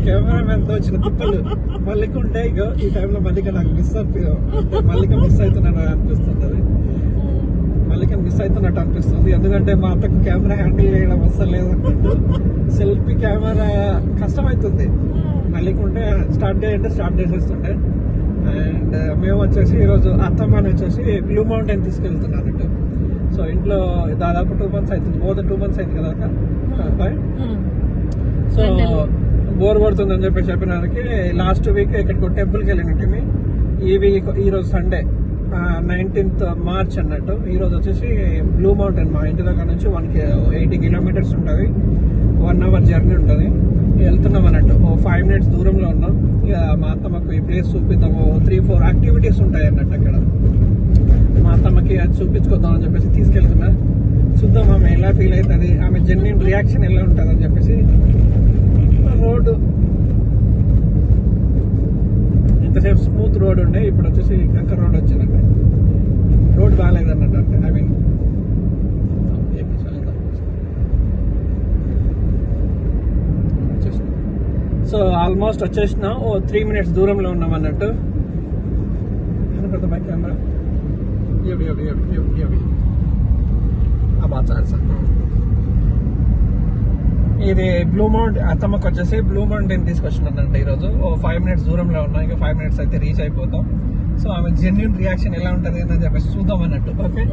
Cameraman తో వచ్చిన తిప్పలు మల్లిక ఉంటే ఇగో ఈ టైంలో మల్లిక నాకు మల్లిక మిస్ అవుతున్నాను అనిపిస్తుంది. మల్లికని మిస్ అవుతున్నట్టు అనిపిస్తుంది. ఎందుకంటే మా అత్తకు కెమెరా హ్యాండిల్ చేయడం అస్సలు లేదు అన్నట్టు. సెల్ఫీ కెమెరా కష్టమవుతుంది. మల్లిక ఉంటే స్టార్ట్ చేసేస్తుండే. అండ్ మేము వచ్చేసి ఈరోజు అత్తమ్మని వచ్చేసి బ్లూ మౌంటైన్ తీసుకెళ్తున్నాం అన్నట్టు. సో ఇంట్లో దాదాపు 2 months అవుతుంది, మోర్ దెన్ 2 months అయింది కదా. సో బోర్ పడుతుందని చెప్పినానికి లాస్ట్ వీక్ ఇక్కడికి టెంపుల్కి వెళ్ళినట్టు. ఈ రోజు సండే 19th March అన్నట్టు. ఈ రోజు వచ్చేసి బ్లూ మౌంటైన్ మా ఇంటి దగ్గర నుంచి 80 kilometers ఉంటుంది. 1 hour జర్నీ ఉంటుంది. వెళ్తున్నాం అన్నట్టు. 5 minutes దూరంలో ఉన్నాం. ఇక మా అత్తమ్మకు ఈ ప్లేస్ చూపిద్దాము. 3-4 యాక్టివిటీస్ ఉంటాయి అన్నట్టు అక్కడ. మా అత్తమ్మకి అది చూపించుకొద్దాం అని చెప్పేసి తీసుకెళ్తున్నా. చూద్దాం ఆమె ఎలా ఫీల్ అవుతుంది, ఆమె జెన్యున్ రియాక్షన్ ఎలా ఉంటుంది అని చెప్పేసి. రోడ్డు ఇంతసేపు స్మూత్ రోడ్ ఉండే, ఇప్పుడు వచ్చేసి కంకర్ రోడ్ వచ్చిందంటే రోడ్ బాగాలేదు అన్నట్టు. అంటే ఐ మీన్ సో ఆల్మోస్ట్ వచ్చేసిన 3 minutes దూరంలో ఉన్నాం అన్నట్టు. బై కెమెరా ఇది బ్లూ మౌంట్ అత్తమ్మకి వచ్చేసి బ్లూ మౌంటైన్ తీసుకొచ్చినానంటే ఈరోజు 5 minutes దూరంలో ఉన్నాం. ఇంకా 5 minutes అయితే రీచ్ అయిపోతాం. సో ఆమె జెన్యున్ రియాక్షన్ ఎలా ఉంటుంది అని చెప్పేసి చూద్దాం అన్నట్టు. ఓకే,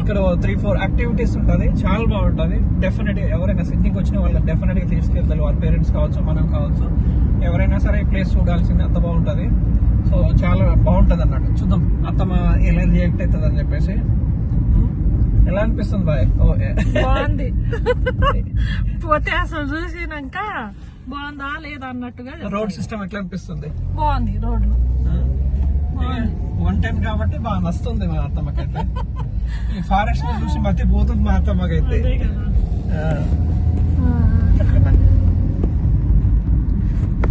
ఇక్కడ 3-4 యాక్టివిటీస్ ఉంటుంది, చాలా బాగుంటుంది. డెఫినెట్గా ఎవరైనా సిడ్నీకి వచ్చిన వాళ్ళకి డెఫినెట్గా తీసుకెళ్తారు. వాళ్ళ పేరెంట్స్ కావచ్చు, మనం కావచ్చు, ఎవరైనా సరే ఈ ప్లేస్ చూడాల్సింది, అంత బాగుంటుంది. సో చాలా బాగుంటుంది అన్నట్టు. చూద్దాం అత్తమ్మ ఎలా రియాక్ట్ అవుతుంది అని చెప్పేసి. ఎలా అనిపిస్తుంది బాయ్? బాగుంది. పోతే అసలు చూసినాక బాగుందా లేదా అన్నట్టుగా. రోడ్ సిస్టమ్ ఎట్లా అనిపిస్తుంది? బాగుంది. రోడ్లు 1 time కాబట్టి బాగా నస్తుంది మా అత్తమ్మకైతే. ఈ ఫారెస్ట్ లో చూసి మధ్య పోతుంది మా అత్తమ్మకైతే.